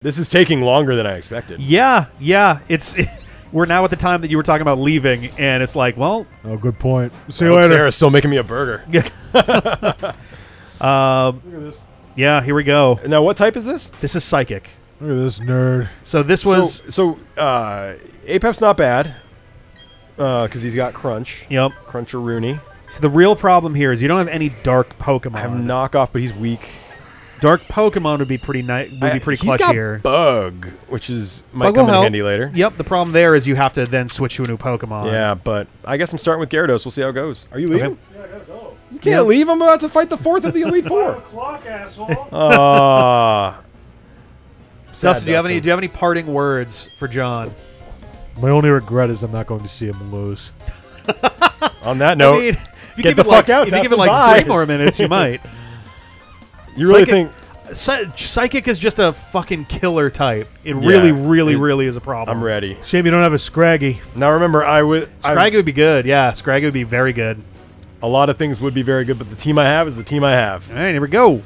This is taking longer than I expected. Yeah. It's we're now at the time that you were talking about leaving, and it's like, well, oh, good point. See you later. Sarah's still making me a burger. Look at this. Yeah, here we go. Now, what type is this? This is psychic. Look at this nerd. So this was Apep's not bad because he's got Crunch. Yep. Cruncher-Rooney. So the real problem here is you don't have any dark Pokemon. I have knockoff, but he's weak. Dark Pokemon would be pretty nice. Would be pretty clutch here. He's got Bug, which might come in handy later. Yep. The problem there is you have to then switch to a new Pokemon. Yeah, but I guess I'm starting with Gyarados. We'll see how it goes. Are you leaving? Okay. Yeah, I gotta go. You can't leave. I'm about to fight the fourth of the Elite Four. 5 o'clock, asshole. Dustin, do you have any parting words for John? My only regret is I'm not going to see him lose. On that note, I mean, if you get the fuck out. If you give it like 3 more minutes, you might. You really think Psychic is just a fucking killer type? It really is a problem. I'm ready. Shame you don't have a Scraggy. Now remember, Scraggy would be good. Yeah, Scraggy would be very good. A lot of things would be very good, but the team I have is the team I have. All right, here we go.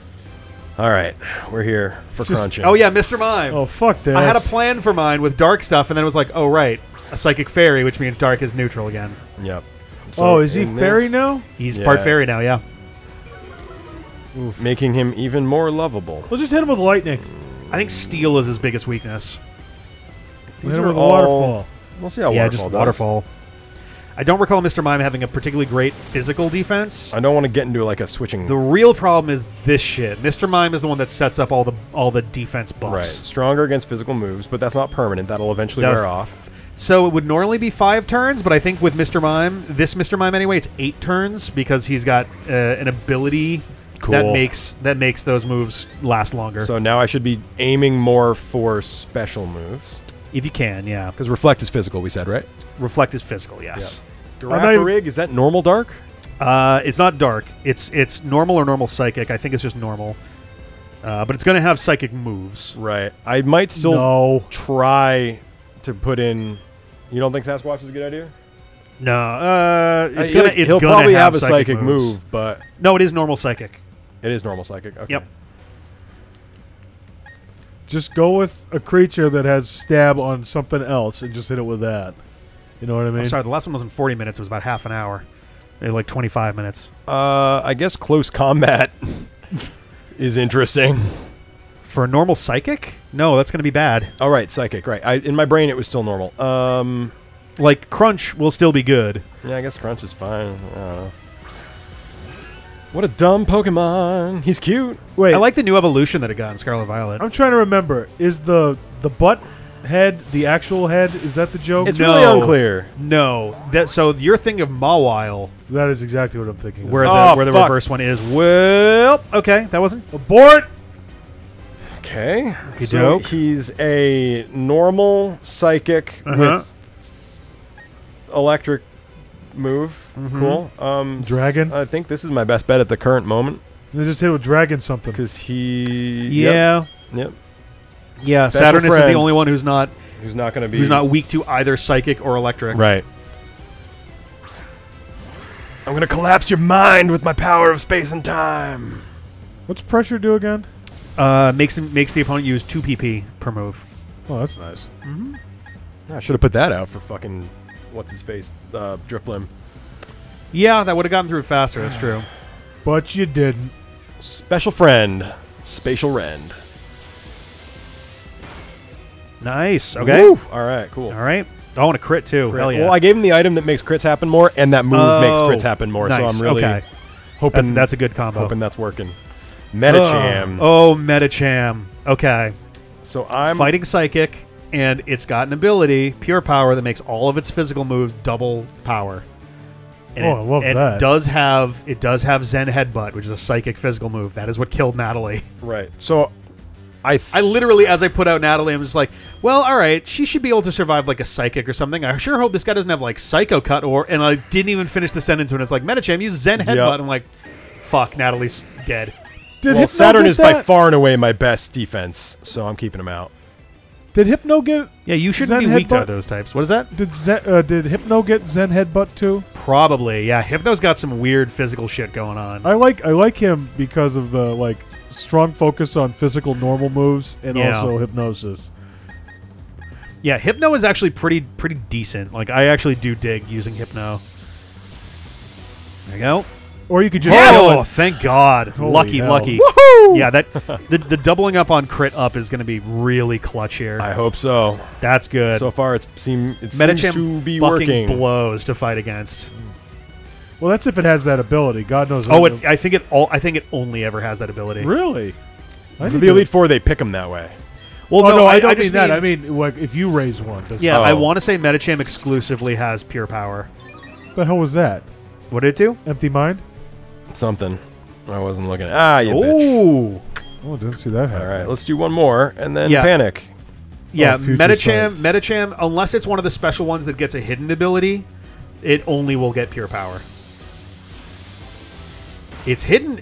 All right, we're here for crunching. Oh yeah, Mr. Mime. Oh fuck this. I had a plan for mine with dark stuff, and then it was like, oh right, a psychic fairy, which means dark is neutral again. Yep. So is he fairy now? He's part fairy now. Yeah. Oof. Making him even more lovable. We'll just hit him with lightning. I think steel is his biggest weakness. Hit him with a waterfall. We'll see how yeah, waterfall just does. Waterfall. I don't recall Mr. Mime having a particularly great physical defense. I don't want to get into like a switching. The real problem is this shit. Mr. Mime is the one that sets up all the defense buffs. Right. Stronger against physical moves, but that's not permanent. That'll eventually wear off. So it would normally be 5 turns, but I think with Mr. Mime, this Mr. Mime anyway, it's 8 turns because he's got an ability that makes those moves last longer. So now I should be aiming more for special moves. If you can, yeah. Because Reflect is physical, we said, right? Reflect is physical, yes. Yeah. Girafarig, is that normal dark? It's not dark. It's normal or normal psychic. I think it's just normal. But it's going to have psychic moves. Right. I might still try to put in... You don't think Sasquatch is a good idea? No. He'll probably have a psychic move, but... No, it is normal psychic. It is normal psychic. Okay. Yep. Just go with a creature that has stab on something else and just hit it with that. You know what I mean? Oh, sorry, the last one wasn't 40 minutes. It was about half an hour. Like 25 minutes. I guess close combat is interesting. For a normal psychic? No, that's going to be bad. All right, psychic. Right. In my brain, it was still normal. Like Crunch will still be good. Yeah, I guess Crunch is fine. I don't know. What a dumb Pokemon. He's cute. Wait. I like the new evolution that it got in Scarlet Violet. I'm trying to remember. Is the butt head the actual head? Is that the joke? It's really unclear. No. So you're thinking of Mawile. That is exactly what I'm thinking. Where the reverse one is. Well, okay. That wasn't... Abort! Okay. So he's a normal psychic with electric move. Cool. Dragon? I think this is my best bet at the current moment. They just hit with dragon something. Because he... Yeah. Yep. Yeah, Special Saturnus is the only one who's not going to be... Who's not weak to either psychic or electric. Right. I'm going to collapse your mind with my power of space and time. What's pressure do again? Makes the opponent use 2 PP per move. Oh, that's nice. I should have put that out for fucking... What's-his-face? Drifblim. Yeah, that would have gotten through it faster. That's true. But you didn't. Special friend. Spatial Rend. Nice. Okay. Woo! All right, cool. All right. Oh, and a crit, too. Hell yeah. Well, I gave him the item that makes crits happen more, and that move makes crits happen more. Nice. So I'm really hoping... That's a good combo. Hoping that's working. Metacham. Oh, Metacham. Okay. So I'm... Fighting Psychic, and it's got an ability, Pure Power, that makes all of its physical moves double power. And I love that. It does have Zen Headbutt, which is a psychic physical move. That is what killed Natalie. Right. So I literally, as I put out Natalie, I'm just like, well, all right, she should be able to survive like a psychic or something. I sure hope this guy doesn't have like Psycho Cut and I didn't even finish the sentence when it's like, Metacham, use Zen Headbutt. I'm like, fuck, Natalie's dead. Well, Saturn is by far and away my best defense, so I'm keeping him out. Did Hypno get... Yeah, you shouldn't Zen be weak to Headbutt? those types. What is that? Did Hypno get Zen Headbutt too? Probably. Yeah, Hypno's got some weird physical shit going on. I like him because of the like strong focus on physical normal moves and also hypnosis. Yeah, Hypno is actually pretty decent. Like, I actually do dig using Hypno. There you go. Or you could just Oh, thank God. Holy Lucky. hell. Woohoo! Yeah, that the doubling up on crit up is going to be really clutch here. I hope so. That's good. So far, it seems Medicham to be fucking working. blows to fight against. Well, that's if it has that ability. God knows. Oh, I think it only ever has that ability. Really? For the Elite Four, they pick them that way. Well, Oh, no, I don't just mean that. I mean, like, if you raise one. yeah, I Oh. want to say Medicham exclusively has pure power. What the hell was that? What did it do? Empty mind? Something. I wasn't looking. Ah, you bitch. Ooh. Oh, didn't see that happen. All right, let's do one more and then Yeah. panic. Yeah, Future Medicham, unless it's one of the special ones that gets a hidden ability, it only will get pure power. Its hidden,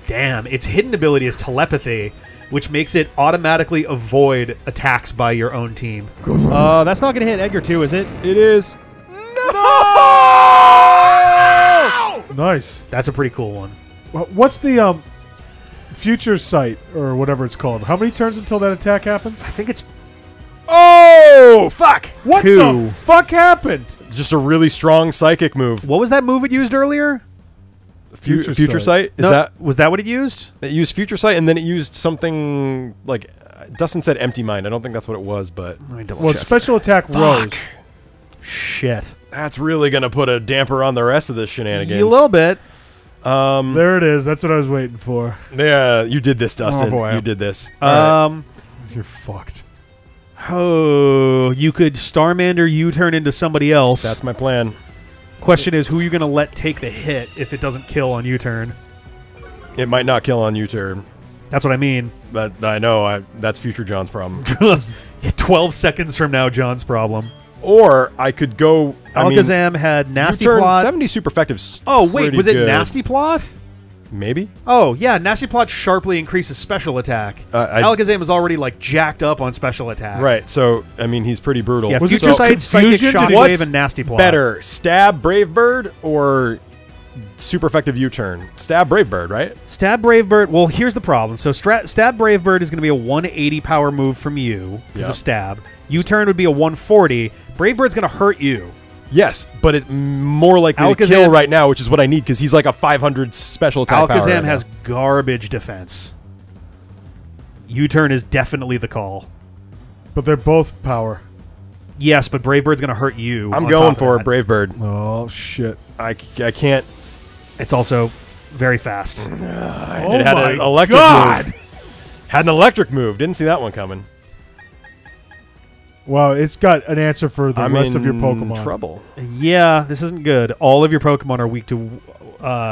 damn, its hidden ability is telepathy, which makes it automatically avoid attacks by your own team. That's not going to hit Edgar too, is it? It is. Nice. That's a pretty cool one. What's the future sight or whatever it's called? How many turns until that attack happens? I think it's Oh, fuck! What Two. the fuck happened? Just a really strong psychic move. what was that move it used earlier? Future Sight? Is No, was that what it used? it used Future Sight, and then it used something like Dustin said Empty Mind. I don't think that's what it was, but Let me double Well, check. special attack rose. Shit. that's really gonna put a damper on the rest of this shenanigans. A little bit. There it is. That's what I was waiting for. Yeah, you did this, Dustin. boy. You did this. All right. You're fucked. Oh, you could Starmander U-turn into somebody else. That's my plan. Question is, who are you going to let take the hit if it doesn't kill on U-turn? It might not kill on U-turn, That's what I mean. but I know that's Future John's problem. 12 seconds from now, John's problem. Or I could go. I mean, Alakazam had Nasty U-turn Plot. 70 super effective. Oh, wait, was it good. Nasty Plot? Maybe. Oh, yeah, Nasty Plot sharply increases special attack. Alakazam is already, like, jacked up on special attack. Right. So I mean, he's pretty brutal. Yeah, Was it Future just Sight, Psychic confusion? Shockwave, What's and Nasty Plot. better, Stab Brave Bird or super effective U-turn? Stab Brave Bird, right? Stab Brave Bird. Well, here's the problem. So Stab Brave Bird is going to be a 180 power move from you because Yeah. of Stab. U-turn would be a 140. Brave Bird's going to hurt you. Yes, but it's more likely to Alakazam- kill right now, which is what I need because he's like a 500 special attack power. Alakazam right has now. garbage defense. U-turn is definitely the call. But they're both power. Yes, but Brave Bird's going to hurt you. I'm on going top of for that. Brave Bird. Oh, shit. I can't. It's also very fast. Oh, It had my an electric God. move. Had an electric move. Didn't see that one coming. Wow, it's got an answer for the I'm rest of your in Pokemon. trouble. Yeah, this isn't good. All of your Pokemon are weak to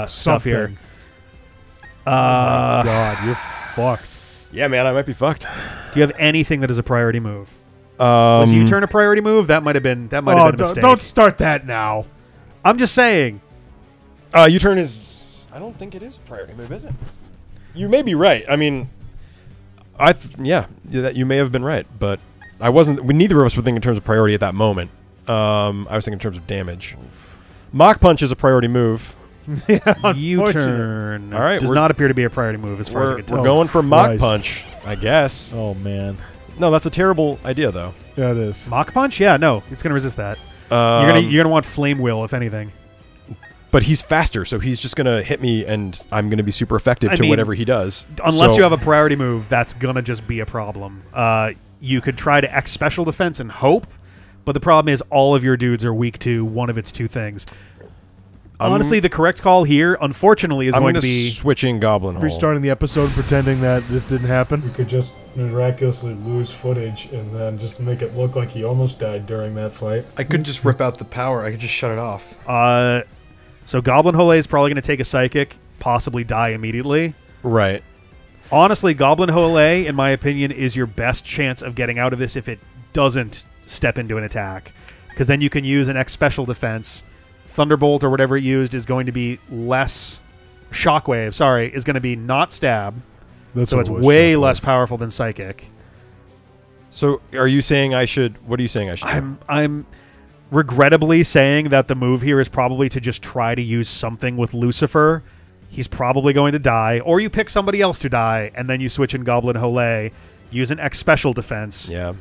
stuff here. Something. God, you're fucked. Yeah, man, I might be fucked. Do you have anything that is a priority move? Was U-turn a priority move? That might have been. That might have been a mistake. Don't start that now. I'm just saying. U-turn is. I don't think it is a priority move, is it? You may be right. I mean, yeah, that you may have been right, but I wasn't. Neither of us were thinking in terms of priority at that moment. I was thinking in terms of damage. Mach Punch is a priority move. U-turn. All right, does not appear to be a priority move as far as I can tell. We're going for Mach Christ. Punch, I guess. Oh, man. No, that's a terrible idea, though. Yeah, it is. Mach Punch? Yeah, no, it's gonna resist that. You're gonna want Flame Wheel if anything. But he's faster, so he's just gonna hit me, and I'm gonna be super effective I to mean, whatever he does. Unless So- you have a priority move, that's gonna just be a problem. You could try to X Special Defense and hope, but the problem is all of your dudes are weak to one of its two things. Honestly, the correct call here, unfortunately, is I'm going gonna to be switching Goblin Hole. Restarting the episode and pretending that this didn't happen. You could just miraculously lose footage and then just make it look like he almost died during that fight. I couldn't just rip out the power. I could just shut it off. So Goblin Hole is probably going to take a Psychic, possibly die immediately. Right. Honestly, Goblin Hole, in my opinion, is your best chance of getting out of this if it doesn't step into an attack. Because then you can use an X Special Defense. Thunderbolt or whatever it used is going to be less... Shockwave, sorry, is going to be not Stab. That's So what it's it was, way Shockwave. less powerful than Psychic. So are you saying I should? What are you saying I should? I'm regrettably saying that the move here is probably to just try to use something with Lucifer. He's probably going to die, or you pick somebody else to die, and then you switch in Goblin Hole, use an X special defense. Yeah.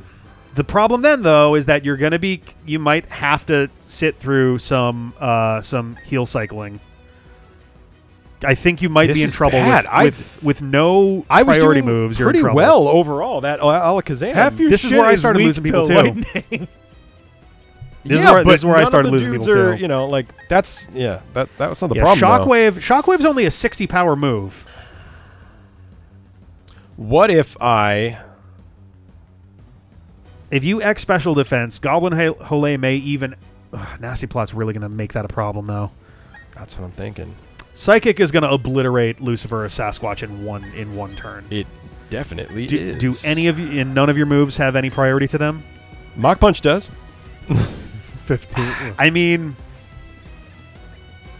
The problem then, though, is that you might have to sit through some heal cycling. I think you might be in trouble with no priority moves. You're in trouble. Pretty well overall. That Alakazam. This is where I started losing people too. This is where I started losing people too. You know, like that's that was not the Yeah, problem. Shockwave's only a 60 power move. What if you X special defense, Goblin Hole may even Nasty Plot's really going to make that a problem though. That's what I'm thinking. Psychic is going to obliterate Lucifer or Sasquatch in one turn. It definitely is. Do any of you none of your moves have any priority to them? Mach Punch does. 15. I mean,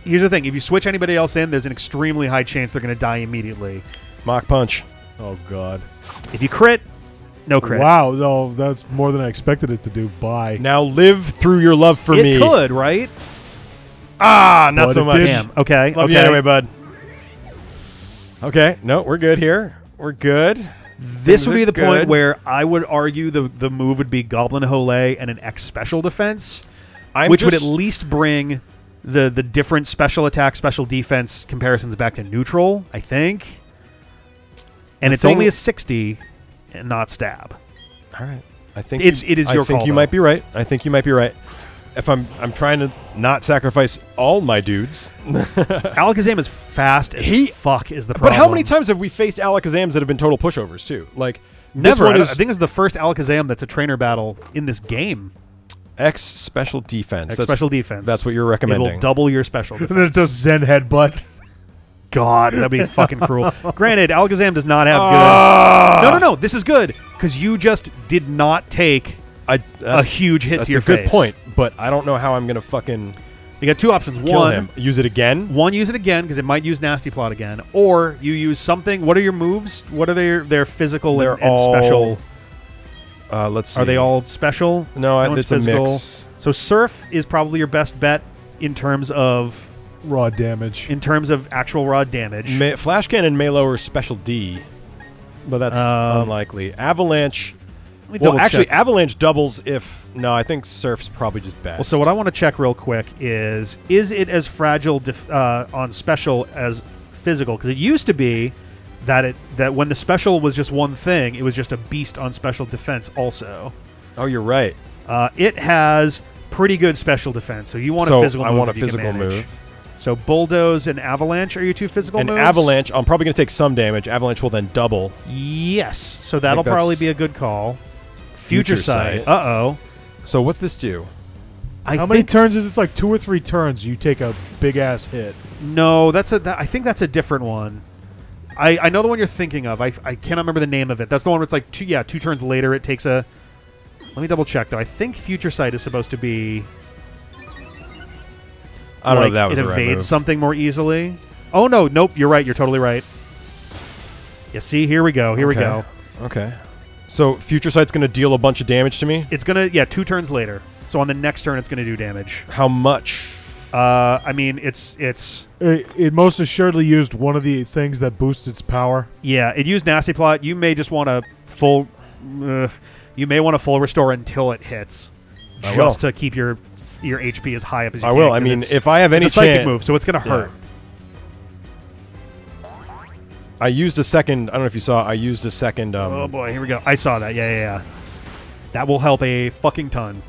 here's the thing. If you switch anybody else in, there's an extremely high chance they're going to die immediately. Mach Punch. Oh, God. If you crit, no crit. Wow. No, that's more than I expected it to do. Bye. Now live through your love for me. It could, right? Not But so it much. did. Damn. Okay. Love you anyway, bud. Okay. No, we're good here. We're good. This would be the point good. where I would argue the move would be Goblin Hole and an X special defense, I'm which would at just- least bring the different special attack, special defense comparisons back to neutral, I think. And The it's thing- only a 60 and not stab. All right. I think it is your I think call, you though. might be right. I think you might be right. If I'm trying to not sacrifice all my dudes. Alakazam is fast as fuck is the But problem. how many times have we faced Alakazams that have been total pushovers too? Like this Never. one I is think it's the first Alakazam that's a trainer battle in this game. X special defense. X special defense. That's what you're It recommending. will double your special And then it defense. does Zen Headbutt. God, that'd be fucking cruel. Granted, Alakazam does not have good... No. This is good, because you just did not take a huge hit to your face. That's a good face. point, but I don't know how I'm going to fucking You got two options. kill One, him. Use it again? One, use it again, because it might use Nasty Plot again. Or you use something... What are your moves? What are their physical They're and all special? Let's see. Are they all special? No, One's it's a mix. So Surf is probably your best bet in terms of Raw damage. actual raw damage. Flash Cannon may lower special D, but that's unlikely. Avalanche... Let me Well, double actually, check. Avalanche doubles if... No, I think Surf's probably just best. Well, so what I want to check real quick is it as fragile on special as physical? Because it used to be that when the special was just one thing, it was just a beast on special defense also. Oh, you're right. It has pretty good special defense, so you want a physical move. I want a if you can physical manage. move. So Bulldoze and Avalanche are your two physical And moves? Avalanche, I'm probably going to take some damage. Avalanche will then double. Yes. So that'll probably be a good call. Future Sight. Uh-oh. So what's this do? How many turns is it? It's like 2 or 3 turns you take a big-ass hit. No, I think that's a different one. I know the one you're thinking of. I cannot remember the name of it. That's the one where it's like 2 turns later it takes a... Let me double check, though. I think Future Sight is supposed to be... I don't know if that was it the right evades move. something more easily. Oh, no. Nope. You're right. You're totally right. Yeah, see? Here we go. Here we go. Okay. So Future Sight's going to deal a bunch of damage to me? It's going to... 2 turns later. So on the next turn, it's going to do damage. How much? I mean, it's... It most assuredly used one of the things that boosts its power. Yeah, it used Nasty Plot. You may just want a full... you may want a full restore until it hits. Just to keep your HP as high up as you I can. will. I mean, if I have any it's a psychic chance... move, so it's going to hurt. I used a second... I don't know if you saw. I used a second... oh, boy. Here we go. I saw that. Yeah. That will help a fucking ton.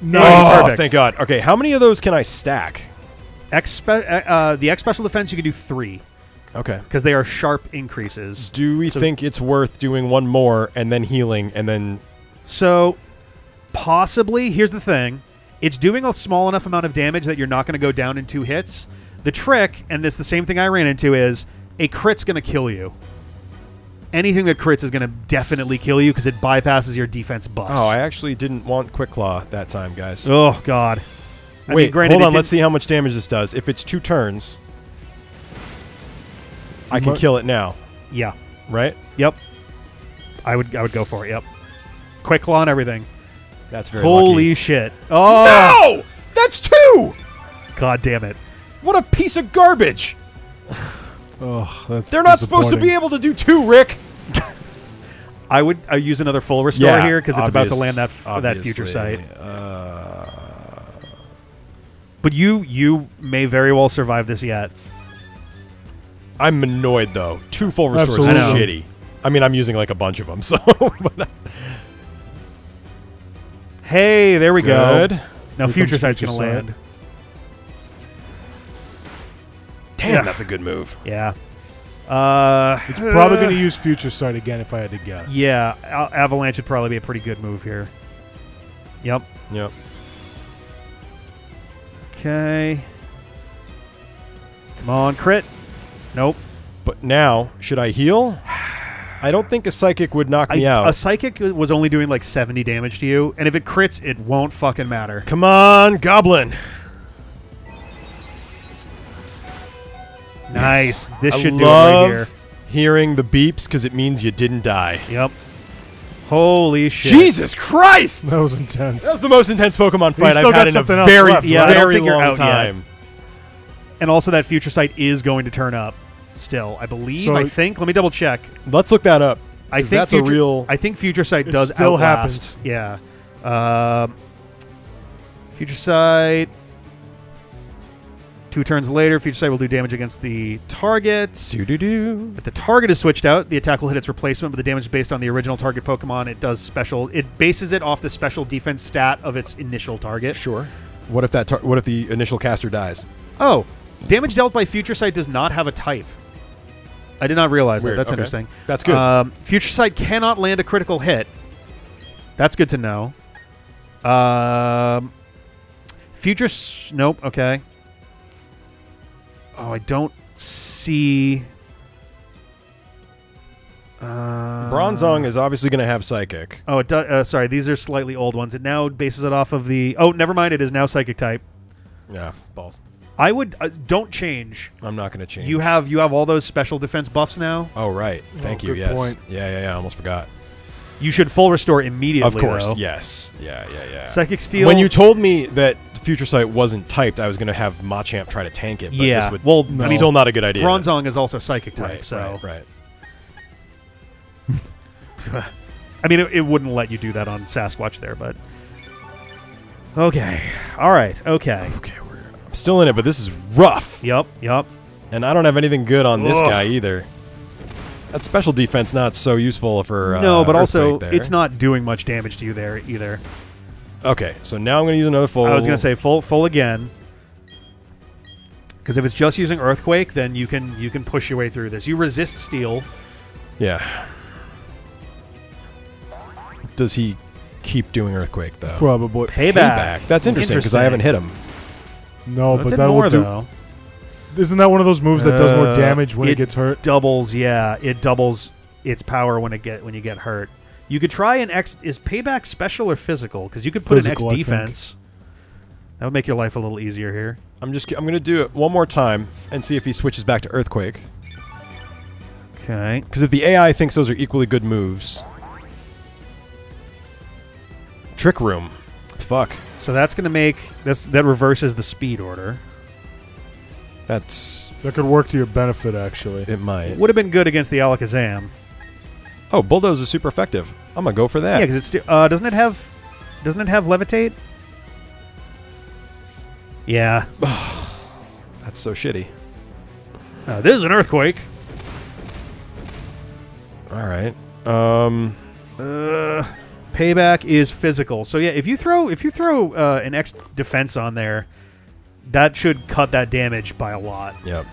Nice. Oh, Perfect. thank God. Okay, how many of those can I stack? The X special defense, you can do 3. Okay. Because they are sharp increases. Do we think it's worth doing one more and then healing and then... So, possibly, here's the thing. It's doing a small enough amount of damage that you're not going to go down in 2 hits. The trick, and it's the same thing I ran into, is a crit's going to kill you. Anything that crits is going to definitely kill you because it bypasses your defense buffs. Oh, I actually didn't want Quick Claw that time, guys. Oh, God. I Wait, mean, granted, hold on. Let's see how much damage this does. If it's 2 turns, I can kill it now, Yeah. right? Yep. I would go for it. Yep. Quick Claw and everything. That's very Holy lucky. shit! Oh No! That's 2! God damn it! What a piece of garbage! Oh, that's They're not supposed to be disappointing. able to do 2, Rick! I would use another full restore here because it's about to land that future sight. But you may very well survive this yet. I'm annoyed though. 2 full restores is Absolutely. shitty. I mean, I'm using like a bunch of them, so. But Hey, there we good. go. Now Here future comes sight's Future gonna Sight. land. Damn, Yeah. that's a good move. Yeah. It's probably going to use Future Sight again if I had to guess. Yeah, Avalanche would probably be a pretty good move here. Yep. Yep. Okay. Come on, crit. Nope. But now, should I heal? I don't think a psychic would knock me out. A psychic was only doing like 70 damage to you, and if it crits, it won't fucking matter. Come on, Goblin. Nice. This I should do it love right here. hearing the beeps because it means you didn't die. Yep. Holy shit. Jesus Christ! That was intense. That was the most intense Pokemon fight still I've got had in a something else very, left, Yeah, I don't very think you're long out yet. time. And also that future sight is going to turn up still, I believe. So I think. Let me double check. Let's look that up. I 'cause think that's future, a real. I think future sight It does still outlast. Yeah. Future sight. 2 turns later, future sight will do damage against the target. Do. If the target is switched out, the attack will hit its replacement, but the damage is based on the original target Pokemon. It does special. It bases it off the special defense stat of its initial target. Sure. What if that? What if the initial caster dies? Oh, damage dealt by future sight does not have a type. I did not realize Weird. that. That's Okay. interesting. That's good. Future sight cannot land a critical hit. That's good to know. Nope. Okay. Oh, I don't see. Bronzong is obviously going to have psychic. Oh, it does. Sorry, these are slightly old ones. It now bases it off of the. Oh, never mind. It is now psychic type. Yeah, balls. I would don't change. I'm not going to change. You have all those special defense buffs now. Oh right. Thank you. good Yes. point. Yeah. I almost forgot. You should full restore immediately. Of course. though. Yes. Yeah. Psychic Steel. When you told me that Future Sight wasn't typed, I was going to have Machamp try to tank it. But Yeah, This would, well, it's I mean, still not a good idea. Bronzong is also psychic type, Right. so Right. I mean, it wouldn't let you do that on Sasquatch there, but okay, all right, okay, Okay. I'm still in it, but this is rough. yep, And I don't have anything good on this Ugh. guy either. That special defense not so useful for no, but also Earthquake there. it's not doing much damage to you there either. Okay, so now I'm going to use another full. I was gonna say full again, because if it's just using Earthquake, then you can push your way through this. You resist Steel. Yeah. Does he keep doing Earthquake though? Probably. Payback. That's interesting because I haven't hit him. No, That's but it that more will do. though. Isn't that one of those moves that does more damage when it gets hurt? Doubles, yeah, it doubles its power when you get hurt. You could try an X. Is Payback special or physical? Because you could put Physical, an I X defense. That would make your life a little easier here. I'm going to do it one more time and see if he switches back to Earthquake. Okay. Because if the AI thinks those are equally good moves. Trick Room. Fuck. So that's going to make this. That reverses the speed order. That's... That could work to your benefit, actually. It might. Would have been good against the Alakazam. Oh, Bulldoze is super effective. I'm going to go for that. Yeah, because it's doesn't it have Levitate? Yeah. That's so shitty. This is an Earthquake. All right. Payback is physical. So yeah, if you throw an X defense on there, that should cut that damage by a lot. Yep. So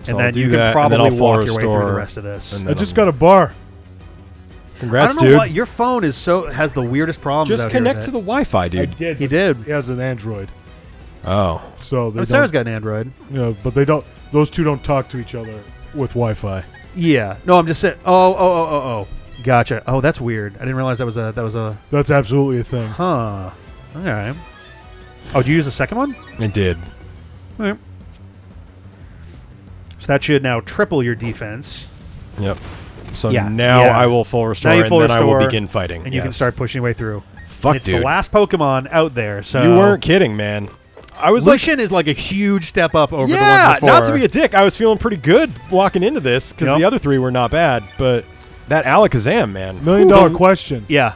And I'll then do you that, can and then probably I'll full walk your way through the restore, rest of this. and I then just I'm- got a bar. Congrats, I don't know dude. why your phone has the weirdest problems. Just out here connect with to it. the Wi-Fi, I dude. did. He did. He has an Android, Oh. so they Sarah's don't. got an Android. You know, but they don't. Those two don't talk to each other with Wi-Fi. Yeah. No, I'm just saying. Oh. Gotcha. Oh, that's weird. I didn't realize that was a. That's absolutely a thing. Huh. All right. Oh, did you use the second one? It did. All right. So that should now triple your defense. Yep. So Yeah, now yeah. I will full restore, Now you and full then I will restore, begin fighting. and you can Yes. start pushing your way through. Fuck, And it's dude. the last Pokemon out there. So You weren't kidding, man. I was Lucian is like a huge step up over the one yeah, before. not to be a dick. I was feeling pretty good walking into this because Yep. the other three were not bad, but that Alakazam, man. $1 million question. Yeah.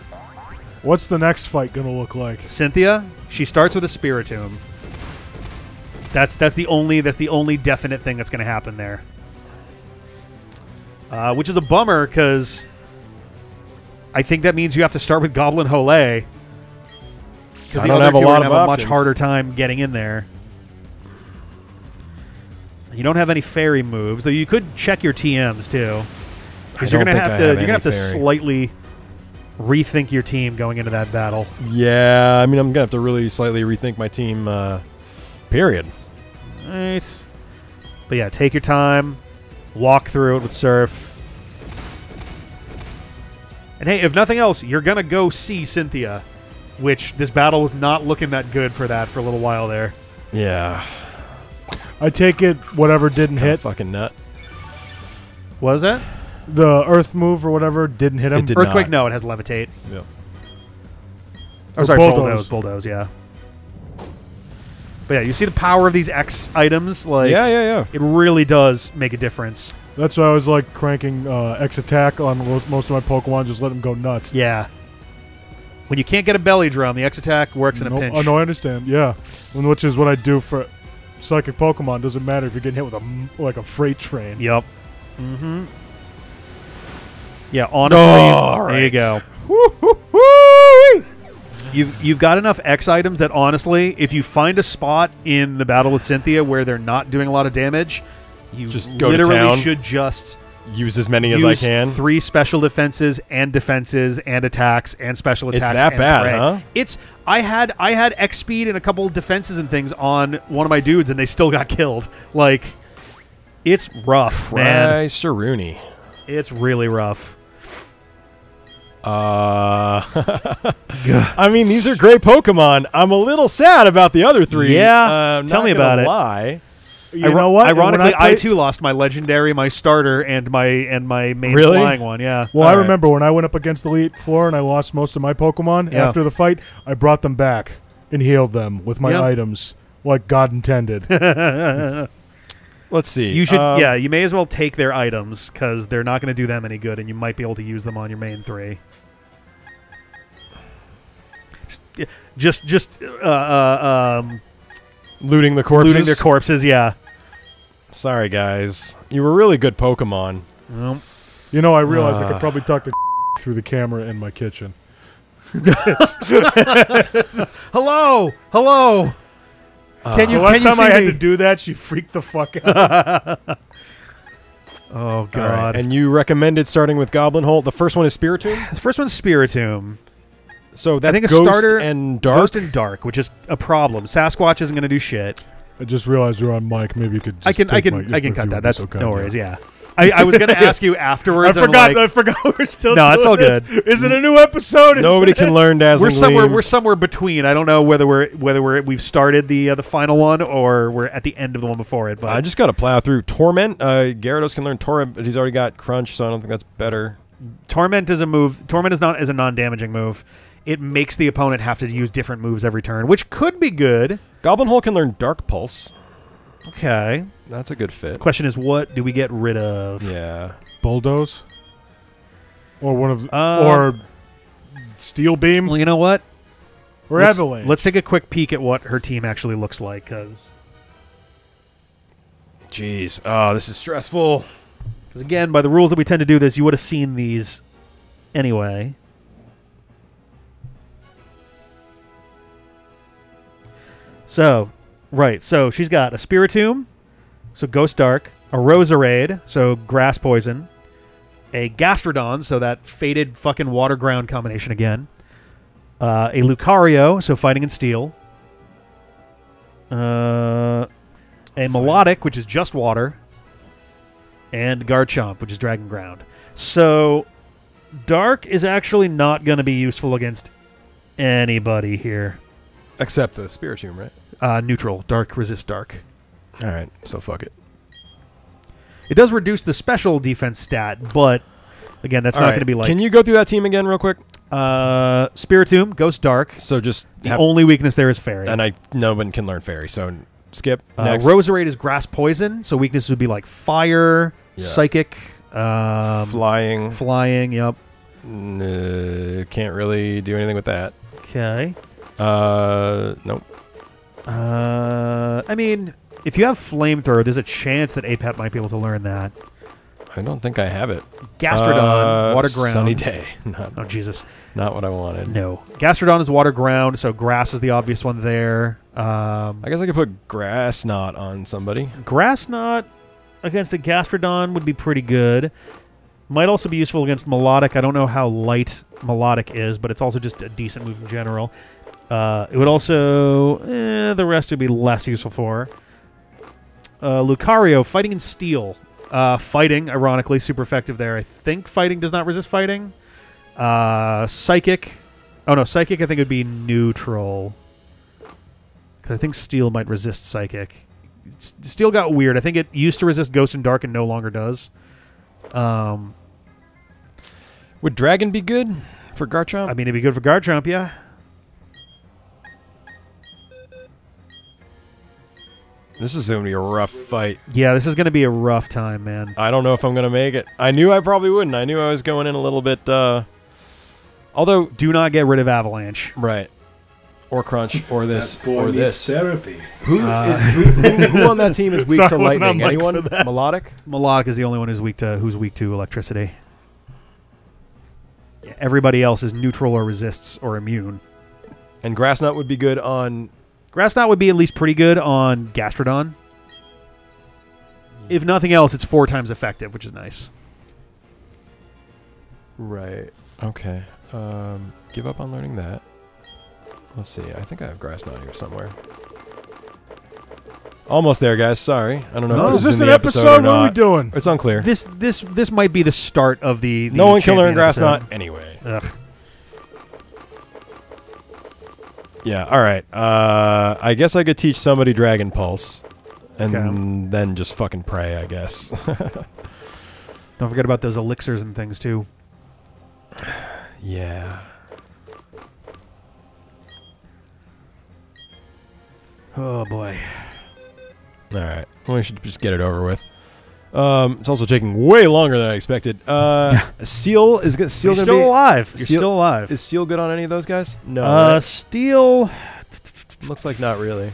What's the next fight gonna look like? Cynthia, she starts with a Spiritomb. That's the only definite thing that's going to happen there. Which is a bummer because I think that means you have to start with Goblin Hole. Because I the don't other have a two are lot gonna of have a much options. harder time getting in there. You don't have any fairy moves, though you could check your TMs too. Because you're don't gonna think have I to have you're gonna have any to fairy. slightly rethink your team going into that battle. Yeah, I mean, I'm gonna have to really slightly rethink my team. Period. Right. But yeah, take your time, walk through it with Surf. And hey, if nothing else, you're gonna go see Cynthia, which this battle was not looking that good for that for a little while there. Yeah. I take it whatever didn't Kinda hit. Fucking nut. Was it? The Earth move or whatever didn't hit him. It did Earthquake? not. No, it has Levitate. Yeah. Oh, Or sorry, Bulldoze. Bulldoze, yeah. But yeah, you see the power of these X items? Like, Yeah. it really does make a difference. That's why I was like cranking X attack on most of my Pokemon, just let them go nuts. Yeah. When you can't get a belly drum, the X attack works in a Nope. pinch. Oh, no, I understand. Yeah, which is what I do for Psychic Pokemon. Doesn't matter if you're getting hit with a freight train. Yep. Mm-hmm. Yeah, honestly, All there you right. go. You've got enough X items that honestly, if you find a spot in the battle with Cynthia where they're not doing a lot of damage, you Just go to literally town. should just Use as many use as I can. 3 special defenses and attacks and special It's attacks. that and bad, prey. huh? It's I had X speed and a couple defenses and things on one of my dudes, and they still got killed. Like, it's rough, man. Rooney. It's really rough. I mean, these are great Pokemon. I'm a little sad about the other 3. Yeah, tell me about it. Lie. You know what? And when Ironically, I played- too lost my legendary, my starter, and my main Really? flying one. Yeah. Well, I All right. remember when I went up against Elite Four and I lost most of my Pokemon. Yeah. After the fight, I brought them back and healed them with my Yep. items, like God intended. Let's see. You should. Yeah, you may as well take their items because they're not going to do them any good, and you might be able to use them on your main 3. Just looting the corpses. looting their corpses. Yeah. Sorry, guys. You were really good Pokemon. Well, You know, I realized I could probably talk to through the camera in my kitchen. hello. Can you The last time see I had me? to do that, she freaked the fuck out. Oh All God. right. And you recommended starting with Goblin Hole. The first one is Spiritomb. The first one's Spiritomb. So that's I think a Ghost starter and Dark. Ghost and Dark, which is a problem. Sasquatch isn't going to do shit. I just realized we're on mic. Maybe you could. Just I can take my- cut if you that. would That's be so kind, no worries. Yeah. I was going to ask you afterwards. I and I'm forgot. like, I forgot we're still. No, it's doing all this. good. Is it a new episode? Is Nobody it- can learn Dazzling we're Gleam. somewhere between. I don't know whether we've started the final one or we're at the end of the one before it. But I just got to plow through Torment. Gyarados can learn Torment, but he's already got Crunch, so I don't think that's better. Torment is a move. Torment is a non-damaging move. It makes the opponent have to use different moves every turn, which could be good. Goblin Hole can learn Dark Pulse. Okay. That's a good fit. Question is, what do we get rid of? Yeah. Bulldoze, or one of, or Steel Beam, Well, you know what? or Avalanche. Let's take a quick peek at what her team actually looks like, because Jeez. Oh, this is stressful. again, by the rules that we tend to do this, you would have seen these anyway. So, right. So she's got a Spiritomb, so Ghost Dark, a Roserade, so Grass Poison, a Gastrodon, so that faded fucking water ground combination again, a Lucario, so Fighting and Steel, a Melodic, which is just water, and Garchomp, which is Dragon Ground. So Dark is actually not going to be useful against anybody here. Except the Spiritomb, right? Neutral. Dark resists Dark. All right. So fuck it. It does reduce the special defense stat, but Again, that's All not right. going to be like... Can you go through that team again real quick? Spiritomb, Ghost Dark. So just The only weakness there is Fairy. and no one can learn Fairy, so skip. Next. Roserade is Grass Poison, so weaknesses would be like Fire, Yeah. Psychic, Flying. Flying, yep. Can't really do anything with that. Okay. Nope. I mean, if you have Flamethrower, there's a chance that Apep might be able to learn that. I don't think I have it. Gastrodon, Water Ground. Sunny Day. Oh, Jesus. Not what I wanted. No. Gastrodon is Water Ground, so Grass is the obvious one there. I guess I could put Grass Knot on somebody. Grass Knot against a Gastrodon would be pretty good. Might also be useful against Melodic. I don't know how light Melodic is, but it's also just a decent move in general. It would also... the rest would be less useful for. Lucario, Fighting and Steel. Fighting, ironically, super effective there. I think Fighting does not resist Fighting. Psychic. Oh, no, Psychic I think would be neutral. Because I think Steel might resist Psychic. Steel got weird. I think it used to resist Ghost and Dark and no longer does. Would Dragon be good for Garchomp? I mean, it'd be good for Garchomp, yeah. This is going to be a rough fight. Yeah, this is going to be a rough time, man. I don't know if I'm going to make it. I knew I probably wouldn't. I knew I was going in a little bit... although... Do not get rid of Avalanche. Right. Or Crunch, or this, That boy or needs this. therapy. Who on that team is weak Sorry, to I wasn't on lightning? mic Anyone? for that. Melodic? Melodic is the only one who's weak to electricity. Yeah, everybody else is neutral or resists or immune. And Grass Knot would be good on... Grass Knot would be at least pretty good on Gastrodon. If nothing else, it's 4 times effective, which is nice. Right. Okay. Give up on learning that. Let's see. I think I have Grass Knot here somewhere. Almost there, guys. Sorry. I don't know if Is this this is an in the episode or episode? What are we not. doing? It's unclear. This might be the start of the No one can learn champion Grass episode. Knot anyway. Ugh. Yeah, all right. I guess I could teach somebody Dragon Pulse. And Okay. then just fucking pray, I guess. Don't forget about those elixirs and things, too. Yeah. Oh, boy. All right. Well, we should just get it over with. It's also taking way longer than I expected. Steel is good. Steel You're gonna still be alive. You're Steel- still alive. Is Steel good on any of those guys? No. right? Steel... Looks like not really.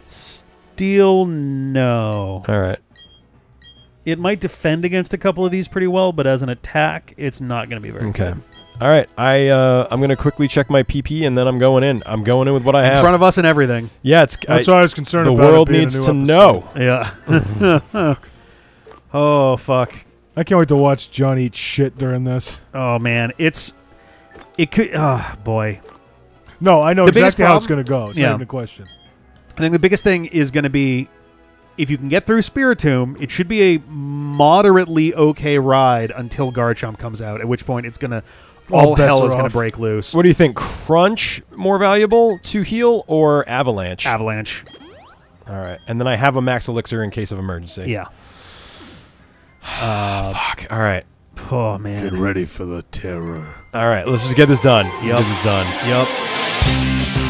Steel, no. All right. It might defend against a couple of these pretty well, but as an attack, it's not going to be very Okay. good. All right. I'm gonna quickly check my PP and then I'm going in. I'm going in with what I have. In front of us and everything. Yeah, it's That's what I was concerned the about. it world being a needs new to episode. know. Yeah. Oh, fuck. I can't wait to watch John eat shit during this. Oh, man. It could... Oh, boy. No, I know The biggest exactly how it's problem- going to go. It's Yeah. not even a question. I think the biggest thing is going to be, if you can get through Spiritomb, it should be a moderately okay ride until Garchomp comes out, at which point it's going to... All bets hell are is going off. to break loose. What do you think? Crunch more valuable to heal or Avalanche? Avalanche. All right. And then I have a max elixir in case of emergency. Yeah. Fuck. All right. Oh, man. ready for the terror. All right. Let's just get this done. Let's Yep. get this done. Yep.